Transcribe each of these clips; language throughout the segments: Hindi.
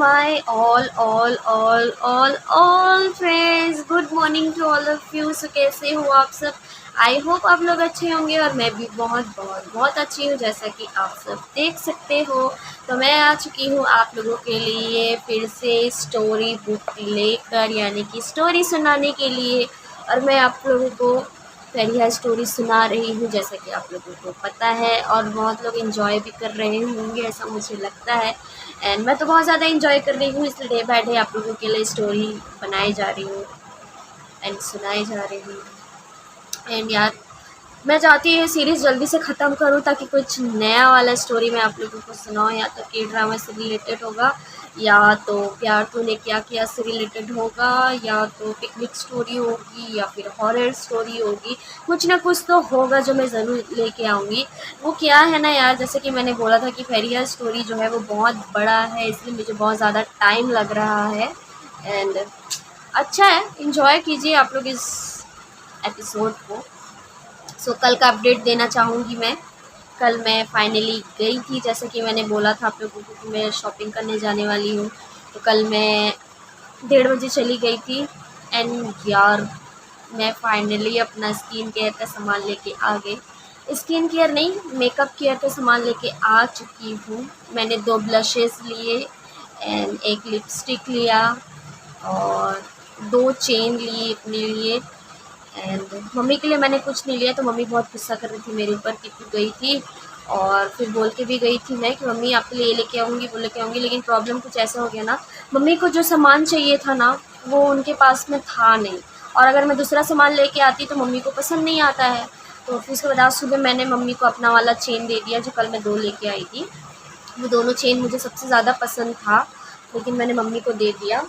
my all friends, good morning to all of you. So कैसे हो आप सब? आई होप आप लोग अच्छे होंगे और मैं भी बहुत बहुत बहुत अच्छी हूँ, जैसा कि आप सब देख सकते हो। तो मैं आ चुकी हूँ आप लोगों के लिए फिर से स्टोरी बुक लेकर, यानी कि स्टोरी सुनाने के लिए। और मैं आप लोगों को बढ़िया स्टोरी सुना रही हूँ, जैसा कि आप लोगों को पता है, और बहुत लोग इन्जॉय भी कर रहे होंगे, ऐसा मुझे लगता है। एंड मैं तो बहुत ज़्यादा इंजॉय कर रही हूँ, इसलिए डे बाय डे आप लोगों के लिए स्टोरी बनाई जा रही हूँ एंड सुनाई जा रही हूँ। एंड यार, मैं चाहती हूँ ये सीरीज़ जल्दी से ख़त्म करूँ ताकि कुछ नया वाला स्टोरी मैं आप लोगों को सुनाऊँ। या तो के ड्रामा से रिलेटेड होगा, या तो प्यार तूने क्या किया से रिलेटेड होगा, या तो पिकनिक स्टोरी होगी, या फिर हॉरर स्टोरी होगी। कुछ ना कुछ तो होगा जो मैं ज़रूर लेके आऊँगी। वो क्या है ना यार, जैसे कि मैंने बोला था कि फेरिया स्टोरी जो है वो बहुत बड़ा है, इसलिए मुझे बहुत ज़्यादा टाइम लग रहा है। एंड अच्छा है, इन्जॉय कीजिए आप लोग इस एपिसोड को। सो कल का अपडेट देना चाहूँगी मैं। कल मैं फाइनली गई थी, जैसे कि मैंने बोला था आप लोगों को कि मैं शॉपिंग करने जाने वाली हूँ। तो कल मैं 1:30 बजे चली गई थी। एंड यार, मैं फाइनली अपना स्किन केयर का सामान लेके आ गई। स्किन केयर नहीं, मेकअप केयर का सामान लेके आ चुकी हूँ। मैंने 2 ब्लशेस लिए एंड एक लिपस्टिक लिया और 2 चेन ली अपने लिए। एंड मम्मी के लिए मैंने कुछ नहीं लिया, तो मम्मी बहुत गुस्सा कर रही थी मेरे ऊपर कि तू गई थी। और फिर बोल के भी गई थी मैं कि मम्मी आपके लिए ये लेके आऊँगी, वो लेके आऊँगी। लेकिन प्रॉब्लम कुछ ऐसा हो गया ना, मम्मी को जो सामान चाहिए था ना वो उनके पास में था नहीं। और अगर मैं दूसरा सामान लेके आती तो मम्मी को पसंद नहीं आता है। तो फिर उसके बाद आज सुबह मैंने मम्मी को अपना वाला चेन दे दिया, जो कल मैं 2 लेके आई थी। वो दोनों चेन मुझे सबसे ज़्यादा पसंद था, लेकिन मैंने मम्मी को दे दिया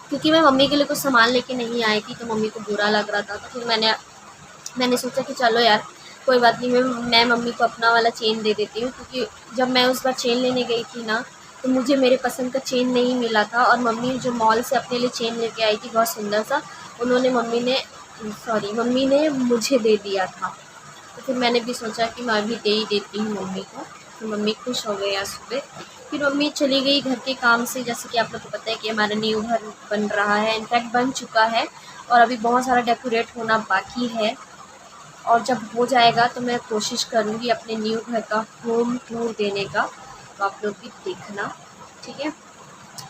क्योंकि मैं मम्मी के लिए कुछ सामान लेके नहीं आई थी, तो मम्मी को बुरा लग रहा था। तो फिर मैंने सोचा कि चलो यार, कोई बात नहीं, मैं मम्मी को अपना वाला चेन दे देती हूँ। क्योंकि जब मैं उस बार चेन लेने गई थी ना, तो मुझे मेरे पसंद का चेन नहीं मिला था। और मम्मी जो मॉल से अपने लिए चेन लेके आई थी बहुत सुंदर सा, उन्होंने मम्मी ने मुझे दे दिया था। तो फिर मैंने भी सोचा कि मैं भी दे ही देती हूँ मम्मी को। तो मम्मी खुश हो गई आज सुबह। फिर मम्मी चली गई घर के काम से। जैसे कि आप लोग को पता है कि हमारा न्यू घर बन रहा है, इनफैक्ट बन चुका है, और अभी बहुत सारा डेकोरेट होना बाकी है। और जब हो जाएगा तो मैं कोशिश करूँगी अपने न्यू घर का होम टूर देने का, तो आप लोग भी देखना, ठीक है।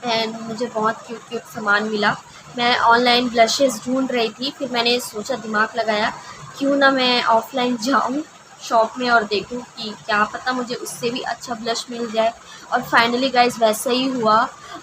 एंड मुझे बहुत क्यूट क्यूट सामान मिला। मैं ऑनलाइन ब्लशेस ढूंढ रही थी, फिर मैंने सोचा, दिमाग लगाया, क्यों ना मैं ऑफ़लाइन जाऊं शॉप में और देखूं कि क्या पता मुझे उससे भी अच्छा ब्लश मिल जाए। और फाइनली गाइस वैसा ही हुआ।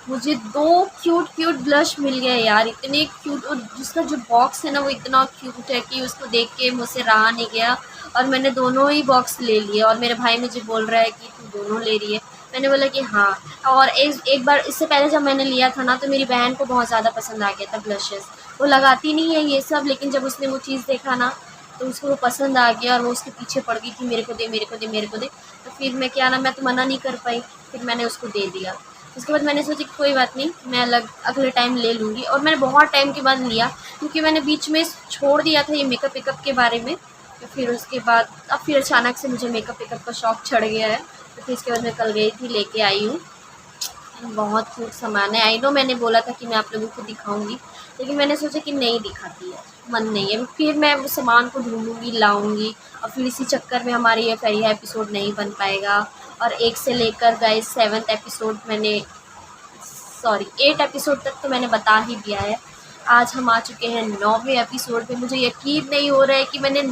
मुझे 2 क्यूट क्यूट ब्लश मिल गए यार, इतने क्यूट। और जिसका जो बॉक्स है ना वो इतना क्यूट है कि उसको देख के मुझसे रहा नहीं गया, और मैंने दोनों ही बॉक्स ले लिए। और मेरे भाई मुझे बोल रहा है कि तू दोनों ले रही है। मैंने बोला कि हाँ। और एक बार इससे पहले जब मैंने लिया था ना, तो मेरी बहन को बहुत ज़्यादा पसंद आ गया था ब्लशेस। वो लगाती नहीं है ये सब, लेकिन जब उसने वो चीज़ देखा ना, तो उसको वो पसंद आ गया और वो उसके पीछे पड़ गई थी, मेरे को दे, मेरे को दे, मेरे को दे। तो फिर मैं क्या ना, मैं तो मना नहीं कर पाई, फिर मैंने उसको दे दिया। उसके बाद मैंने सोचा कि कोई बात नहीं, मैं अगले टाइम ले लूँगी। और मैंने बहुत टाइम के बाद लिया, क्योंकि मैंने बीच में छोड़ दिया था ये मेकअप वेकअप के बारे में। तो फिर उसके बाद अब फिर अचानक से मुझे मेकअप वेकअप का शौक चढ़ गया है। तो फिर इसके बाद मैं कल गई थी, लेके आई हूँ। बहुत क्यूट सामान है। आई नो मैंने बोला था कि मैं आप लोगों को दिखाऊंगी, लेकिन मैंने सोचा कि नहीं दिखाती है, मन नहीं है। फिर मैं उस सामान को ढूंढूंगी, लाऊंगी, और फिर इसी चक्कर में हमारी ये फेरिया एपिसोड नहीं बन पाएगा। और 1 से लेकर गाइस 7th एपिसोड मैंने, सॉरी 8 एपिसोड तक तो मैंने बता ही दिया है। आज हम आ चुके हैं 9वें एपिसोड पे। मुझे यकीन नहीं हो रहा है कि मैंने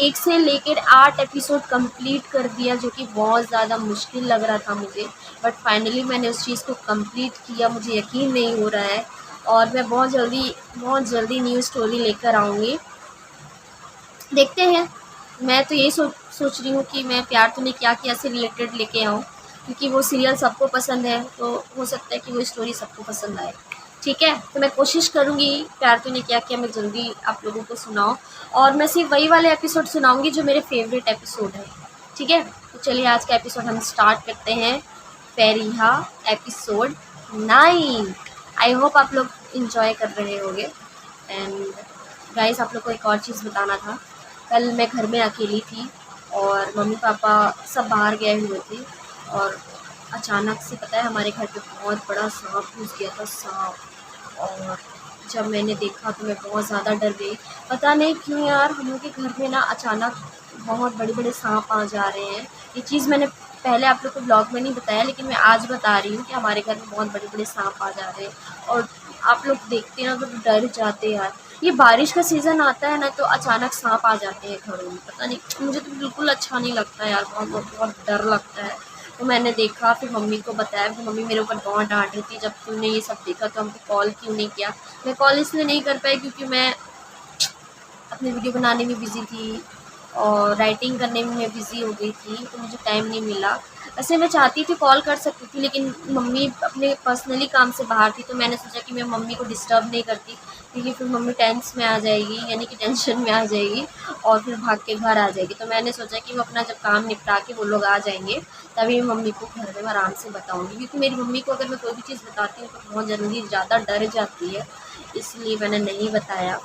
1 से लेकर 8 एपिसोड कंप्लीट कर दिया, जो कि बहुत ज़्यादा मुश्किल लग रहा था मुझे। बट फाइनली मैंने उस चीज़ को कंप्लीट किया, मुझे यकीन नहीं हो रहा है। और मैं बहुत जल्दी न्यू स्टोरी लेकर आऊँगी, देखते हैं। मैं तो यही सोच रही हूँ कि मैं प्यार तूने क्या किया से रिलेटेड लेके आऊँ, क्योंकि वो सीरियल सबको पसंद है, तो हो सकता है कि वो स्टोरी सबको पसंद आए, ठीक है। तो मैं कोशिश करूँगी प्यार तूने क्या किया मैं जल्दी आप लोगों को सुनाऊँ। और मैं सिर्फ वही वाले एपिसोड सुनाऊँगी जो मेरे फेवरेट एपिसोड है, ठीक है। तो चलिए आज का एपिसोड हम स्टार्ट करते हैं। फेरिया एपिसोड 9। आई होप आप लोग इंजॉय कर रहे होंगे। एंड गाइस, आप लोग को एक और चीज़ बताना था। कल मैं घर में अकेली थी और मम्मी पापा सब बाहर गए हुए थे, और अचानक से पता है हमारे घर पे बहुत बड़ा सांप घुस गया था, सांप। और जब मैंने देखा तो मैं बहुत ज़्यादा डर गई। पता नहीं क्यों यार, हम लोग के घर में ना अचानक बहुत बड़े बड़े सांप आ जा रहे हैं। ये चीज़ मैंने पहले आप लोग को ब्लॉग में नहीं बताया, लेकिन मैं आज बता रही हूँ कि हमारे घर में बहुत बड़े बड़े सांप आ जा रहे हैं। और आप लोग देखते हैं ना तो डर जाते हैं यार। ये बारिश का सीज़न आता है ना तो अचानक सांप आ जाते हैं घरों में। पता नहीं, मुझे तो बिल्कुल अच्छा नहीं लगता यार, बहुत बहुत बहुत डर लगता है। तो मैंने देखा, फिर मम्मी को बताया, फिर मम्मी मेरे ऊपर बहुत डांट रही थी, जब तूने ये सब देखा तो हमको कॉल क्यों नहीं किया। मैं कॉल इसलिए नहीं कर पाई क्योंकि मैं अपनी वीडियो बनाने में बिज़ी थी और राइटिंग करने में मैं बिज़ी हो गई थी, तो मुझे टाइम नहीं मिला। वैसे मैं चाहती थी कॉल कर सकती थी, लेकिन मम्मी अपने पर्सनली काम से बाहर थी, तो मैंने सोचा कि मैं मम्मी को डिस्टर्ब नहीं करती, क्योंकि फिर मम्मी टेंस में आ जाएगी, यानी कि टेंशन में आ जाएगी और फिर भाग के घर आ जाएगी। तो मैंने सोचा कि वो अपना जब काम निपटा के वो लोग आ जाएंगे तभी मैं मम्मी को घर में आराम से बताऊँगी, क्योंकि मेरी मम्मी को अगर मैं कोई भी चीज़ बताती हूँ तो बहुत ज़रूरी ज़्यादा डर जाती है, इसलिए मैंने नहीं बताया।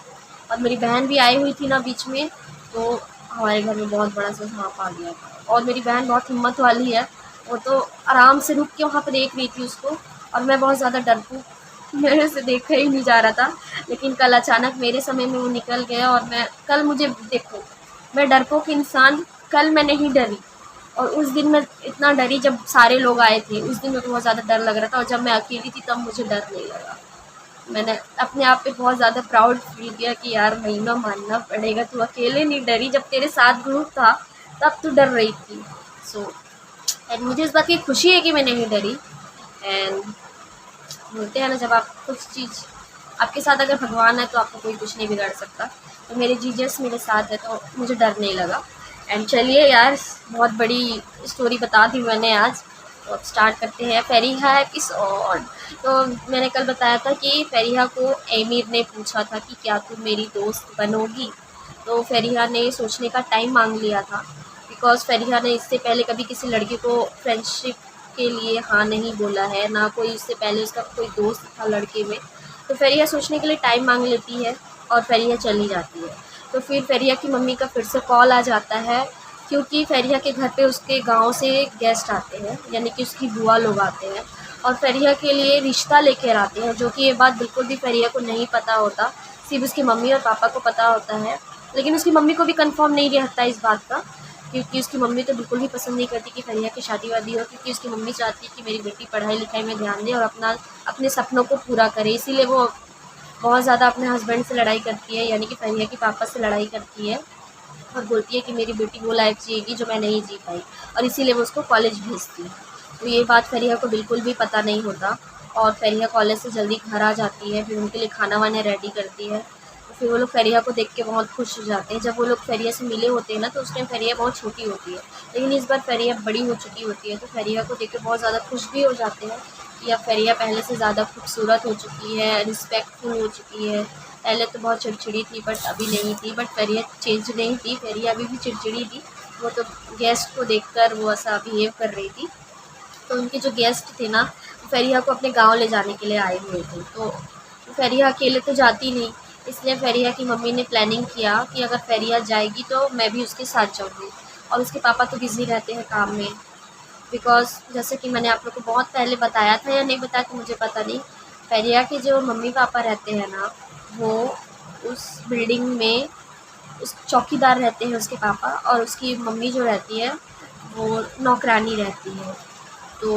और मेरी बहन भी आई हुई थी ना बीच में, तो हमारे घर में बहुत बड़ा सा सांप आ गया था। और मेरी बहन बहुत हिम्मत वाली है, वो तो आराम से रुक के वहाँ पर देख रही थी उसको, और मैं बहुत ज़्यादा डरपोक, मेरे से देखा ही नहीं जा रहा था। लेकिन कल अचानक मेरे समय में वो निकल गया और मैं कल, मुझे देखो, मैं डरपोक इंसान, कल मैं नहीं डरी। और उस दिन मैं इतना डरी जब सारे लोग आए थे, उस दिन मेरे को बहुत ज़्यादा डर लग रहा था, और जब मैं अकेली थी तब मुझे डर नहीं लगा। मैंने अपने आप पे बहुत ज़्यादा प्राउड फील किया कि यार महिमा, मानना पड़ेगा, तू अकेले नहीं डरी, जब तेरे साथ ग्रुप था तब तू डर रही थी। सो एंड मुझे इस बात की खुशी है कि मैं नहीं डरी। एंड बोलते हैं ना, जब आप कुछ चीज़, आपके साथ अगर भगवान है तो आपको कोई कुछ नहीं बिगाड़ सकता। तो मेरे जीजस मेरे साथ है तो मुझे डर नहीं लगा। एंड चलिए यार, बहुत बड़ी स्टोरी बता दी मैंने आज, तो अब स्टार्ट करते हैं फरीहा एपिसोड। तो मैंने कल बताया था कि फरीहा को एमिर ने पूछा था कि क्या तुम मेरी दोस्त बनोगी, तो फरीहा ने सोचने का टाइम मांग लिया था, बिकॉज़ फरीहा ने इससे पहले कभी किसी लड़के को फ्रेंडशिप के लिए हाँ नहीं बोला है, ना कोई इससे पहले उसका कोई दोस्त था लड़के में। तो फरीहा सोचने के लिए टाइम मांग लेती है और फरीहा चली जाती है। तो फिर फरीहा की मम्मी का फिर से कॉल आ जाता है, क्योंकि फरीहा के घर पे उसके गांव से गेस्ट आते हैं, यानी कि उसकी बुआ लोग आते हैं और फरीहा के लिए रिश्ता लेकर आते हैं, जो कि ये बात बिल्कुल भी फरीहा को नहीं पता होता, सिर्फ उसकी मम्मी और पापा को पता होता है। लेकिन उसकी मम्मी को भी कंफर्म नहीं रहता इस बात का, क्योंकि उसकी मम्मी तो बिल्कुल भी पसंद नहीं करती कि फरीहा की शादी वादी हो, क्योंकि उसकी मम्मी चाहती है कि मेरी बेटी पढ़ाई लिखाई में ध्यान दे और अपने सपनों को पूरा करे। इसीलिए वो बहुत ज़्यादा अपने हस्बैंड से लड़ाई करती है, यानी कि फरीहा के पापा से लड़ाई करती है और बोलती है कि मेरी बेटी वो लाइफ जिएगी जो मैं नहीं जी पाई, और इसीलिए वो उसको कॉलेज भेजती है। तो ये बात फरीहा को बिल्कुल भी पता नहीं होता और फरीहा कॉलेज से जल्दी घर आ जाती है, फिर उनके लिए खाना वाना रेडी करती है। तो फिर वो लोग फरीहा को देख के बहुत खुश हो जाते हैं। जब वो लोग फरीहा से मिले होते हैं ना, तो उस टाइम फरीहा बहुत छोटी होती है, लेकिन इस बार फरीहा बड़ी हो चुकी होती है, तो फरीहा को देख के बहुत ज़्यादा खुश भी हो जाते हैं कि अब फरीहा पहले से ज़्यादा खूबसूरत हो चुकी है, रिस्पेक्टफुल हो चुकी है। पहले तो बहुत चिड़चिड़ी थी बट अभी नहीं थी, बट फरीहा चेंज नहीं थी, फरीहा अभी भी चिड़चिड़ी थी। वो तो गेस्ट को देखकर वो ऐसा बिहेव कर रही थी। तो उनके जो गेस्ट थे ना, फरीहा को अपने गांव ले जाने के लिए आए हुए थे, तो फरीहा अकेले तो जाती नहीं, इसलिए फरीहा की मम्मी ने प्लानिंग किया कि अगर फरीहा जाएगी तो मैं भी उसके साथ जाऊँगी। और उसके पापा तो बिज़ी रहते हैं काम में, बिकॉज़ जैसे कि मैंने आप लोग को बहुत पहले बताया था या नहीं बताया तो मुझे पता नहीं, फरीहा के जो मम्मी पापा रहते हैं ना, वो उस बिल्डिंग में उस चौकीदार रहते हैं उसके पापा, और उसकी मम्मी जो रहती है वो नौकरानी रहती है। तो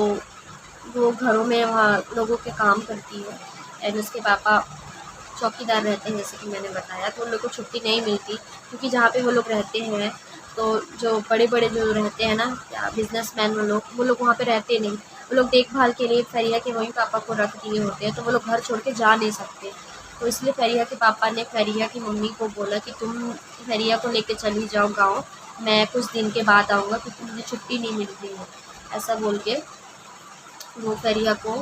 वो घरों में वहाँ लोगों के काम करती है एंड उसके पापा चौकीदार रहते हैं, जैसे कि मैंने बताया। तो उन लोग को छुट्टी नहीं मिलती, क्योंकि जहाँ पे वो लोग रहते हैं, तो जो बड़े बड़े जो रहते हैं ना, क्या बिजनेसमैन, वो लोग वहाँ पे रहते नहीं। वो लोग देखभाल के लिए फरीहा के वहीं पापा को रख दिए होते हैं, तो वो लोग घर छोड़ के जा नहीं सकते। तो इसलिए फरीहा के पापा ने फरीहा की मम्मी को बोला कि तुम फरीहा को लेके चली जाओ गाँव, मैं कुछ दिन के बाद आऊँगा क्योंकि मुझे छुट्टी नहीं मिल रही है, ऐसा बोल के वो फरीहा को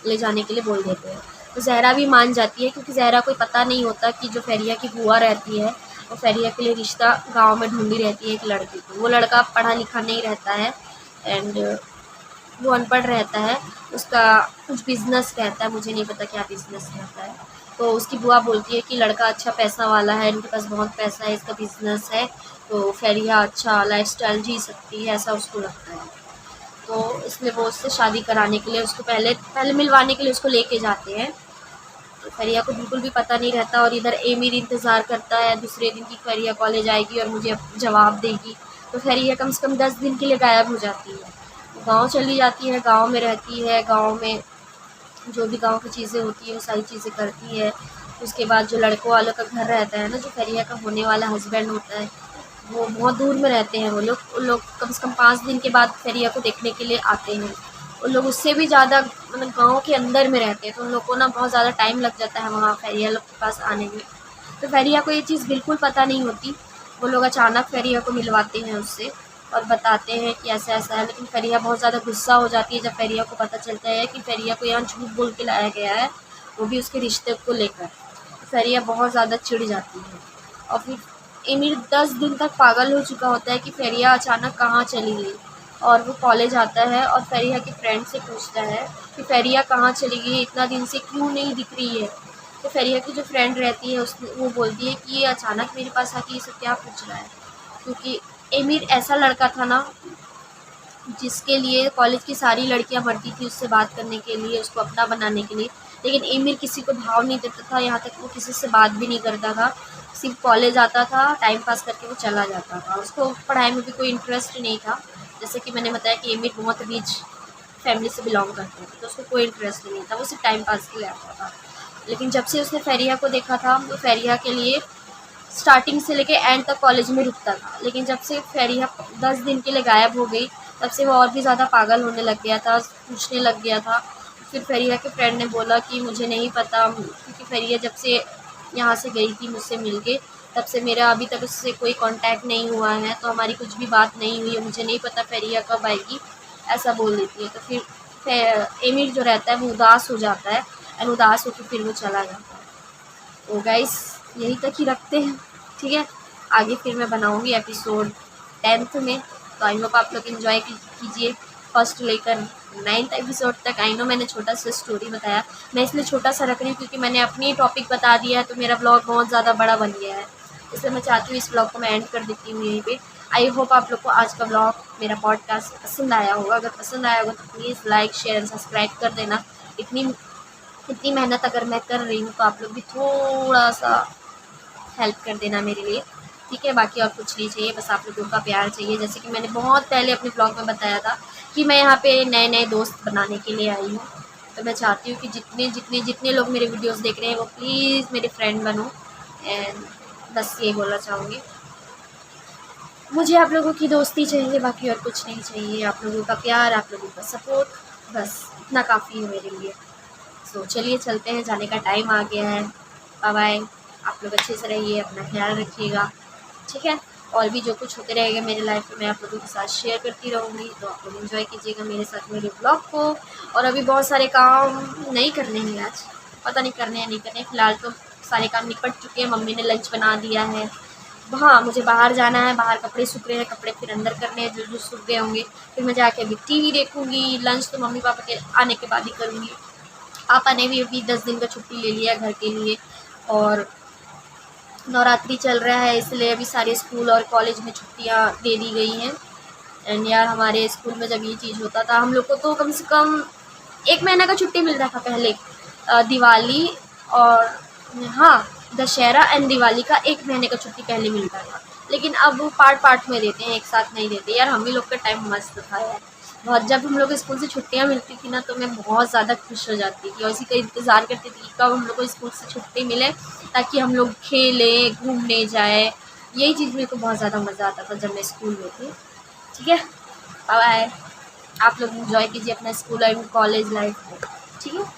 ले जाने के लिए बोल देते हैं। तो ज़हरा भी मान जाती है, क्योंकि ज़हरा को पता नहीं होता कि जो फरीहा की बुआ रहती है वो फरीहा के लिए रिश्ता गांव में ढूंढी रहती है एक लड़के को। वो लड़का पढ़ा लिखा नहीं रहता है एंड वो अनपढ़ रहता है, उसका कुछ बिज़नेस रहता है, मुझे नहीं पता क्या बिज़नेस रहता है। तो उसकी बुआ बोलती है कि लड़का अच्छा पैसा वाला है, इनके पास बहुत पैसा है, इसका बिज़नेस है, तो फरीहा अच्छा लाइफस्टाइल जी सकती है, ऐसा उसको लगता है। तो इसलिए वो उससे शादी कराने के लिए उसको पहले मिलवाने के लिए उसको लेके जाते हैं। तो फरिया को बिल्कुल भी पता नहीं रहता और इधर एमिर इंतज़ार करता है दूसरे दिन की फरिया कॉलेज आएगी और मुझे जवाब देगी। तो फरिया कम से कम 10 दिन के लिए गायब हो जाती है, गाँव चली जाती है, गाँव में रहती है, गाँव में जो भी गाँव की चीज़ें होती है वो सारी चीज़ें करती है। उसके बाद जो लड़कों वालों का घर रहता है ना, जो फरिया का होने वाला हस्बैंड होता है, वो बहुत दूर में रहते हैं। वो लोग कम से कम 5 दिन के बाद फरिया को देखने के लिए आते हैं। उन लोग उससे भी ज़्यादा मतलब गाँव के अंदर में रहते हैं, तो उन लोग को ना बहुत ज़्यादा टाइम लग जाता है वहाँ फरिया लोग के पास आने में। तो फरिया को ये चीज़ बिल्कुल पता नहीं होती। वो लोग अचानक फरिया को मिलवाते हैं उससे और बताते हैं कि ऐसा-ऐसा है, लेकिन फरिया बहुत ज़्यादा गुस्सा हो जाती है जब फरिया को पता चलता है कि फरिया को यहाँ झूठ बोल के लाया गया है, वो भी उसके रिश्ते को लेकर। फरिया बहुत ज़्यादा चिढ़ जाती है और फिर एमिर 10 दिन तक पागल हो चुका होता है कि फरिया अचानक कहाँ चली गई। और वो कॉलेज आता है और फरिया के फ्रेंड से पूछता है कि फरिया कहाँ चली गई, इतना दिन से क्यों नहीं दिख रही है। तो फरिया की जो फ्रेंड रहती है वो बोलती है कि ये अचानक मेरे पास आके ये सब क्या पूछ रहा है, क्योंकि एमिर ऐसा लड़का था ना जिसके लिए कॉलेज की सारी लड़कियां मरती थी उससे बात करने के लिए, उसको अपना बनाने के लिए। लेकिन एमिर किसी को भाव नहीं देता था, यहाँ तक वो किसी से बात भी नहीं करता था, सिर्फ कॉलेज आता था, टाइम पास करके वो चला जाता था। उसको पढ़ाई में भी कोई इंटरेस्ट नहीं था। जैसे कि मैंने बताया कि एमिर बहुत रिच फैमिली से बिलोंग करते थे, तो उसको कोई इंटरेस्ट नहीं था, वो सिर्फ टाइम पास के लिए आता था। लेकिन जब से उसने फरिया को देखा था, तो फरिया के लिए स्टार्टिंग से लेके एंड तक कॉलेज में रुकता था। लेकिन जब से फरिया 10 दिन के लिए गायब हो गई, तब से वो और भी ज़्यादा पागल होने लग गया था, पूछने लग गया था। फिर फरिया के फ्रेंड ने बोला कि मुझे नहीं पता, क्योंकि फरिया जब से यहाँ से गई थी मुझसे मिल के, तब से मेरा अभी तक उससे कोई कांटेक्ट नहीं हुआ है, तो हमारी कुछ भी बात नहीं हुई है, मुझे नहीं पता फरिया कब आएगी, ऐसा बोल देती है। तो फिर एमिर जो रहता है वो उदास हो जाता है एंड उदास होकर फिर वो चला जाता है। तो गाइस यही तक ही रखते हैं, ठीक है। आगे फिर मैं बनाऊँगी एपिसोड 10th में, तो आई होप आप लोग इन्जॉय कीजिए फर्स्ट लेकर 9th एपिसोड तक। आई नो मैंने छोटा सा स्टोरी बताया, मैं इसलिए छोटा सा रख रही हूँ क्योंकि मैंने अपनी टॉपिक बता दिया है, तो मेरा ब्लॉग बहुत ज़्यादा बड़ा बन गया है, इसलिए मैं चाहती हूँ इस ब्लॉग को मैं एंड कर देती हूँ यहीं पे। आई होप आप लोग को आज का ब्लॉग, मेरा पॉडकास्ट पसंद आया होगा। अगर पसंद आया होगा तो please like share and subscribe कर देना। इतनी मेहनत अगर मैं कर रही हूँ तो आप लोग भी थोड़ा सा हेल्प कर देना मेरे लिए, ठीक है। बाकी और कुछ नहीं चाहिए, बस आप लोगों का प्यार चाहिए। जैसे कि मैंने बहुत पहले अपने ब्लॉग में बताया था कि मैं यहाँ पे नए नए दोस्त बनाने के लिए आई हूँ, तो मैं चाहती हूँ कि जितने लोग मेरे वीडियोस देख रहे हैं वो प्लीज़ मेरे फ्रेंड बनो। एंड बस ये बोलना चाहूँगी, मुझे आप लोगों की दोस्ती चाहिए, बाकी और कुछ नहीं चाहिए। आप लोगों का प्यार, आप लोगों का सपोर्ट, बस इतना काफ़ी है मेरे लिए। सो चलिए चलते हैं, जाने का टाइम आ गया है। बाय बाय, आप लोग अच्छे से रहिए, अपना ख्याल रखिएगा, ठीक है। और भी जो कुछ होते रहेगा मेरे लाइफ में मैं आप लोगों के साथ शेयर करती रहूँगी, तो आप लोग एंजॉय कीजिएगा मेरे साथ मेरे ब्लॉग को। और अभी बहुत सारे काम नहीं करने हैं आज, पता नहीं करने हैं नहीं करने, फ़िलहाल तो सारे काम निपट चुके हैं। मम्मी ने लंच बना दिया है। हाँ, मुझे बाहर जाना है, बाहर कपड़े सूख रहे हैं, कपड़े फिर अंदर करने हैं जो सूख गए होंगे। फिर मैं जाके अभी टीवी देखूँगी, लंच तो मम्मी पापा के आने के बाद ही करूँगी। पापा ने भी अभी 10 दिन का छुट्टी ले लिया है घर के लिए, और नवरात्रि चल रहा है इसलिए अभी सारे स्कूल और कॉलेज में छुट्टियां दे दी गई हैं। एंड यार हमारे स्कूल में जब ये चीज़ होता था हम लोग को तो कम से कम 1 महीना का छुट्टी मिलता था पहले। दिवाली और हाँ, दशहरा एंड दिवाली का 1 महीने का छुट्टी पहले मिलता था, लेकिन अब वो पार्ट में देते हैं, एक साथ नहीं देते। यार हम ही लोग का टाइम मस्त था यार बहुत। जब हम लोग स्कूल से छुट्टियां मिलती थी ना, तो मैं बहुत ज़्यादा खुश हो जाती थी और इसी का इंतज़ार करती थी कि कब हम लोग को स्कूल से छुट्टी मिले ताकि हम लोग खेलें, घूमने जाए। यही चीज़ मेरे को बहुत ज़्यादा मज़ा आता था जब मैं स्कूल में थी, ठीक है। बाय बाय, आप लोग एंजॉय कीजिए अपना स्कूल एंड कॉलेज लाइफ को, ठीक है।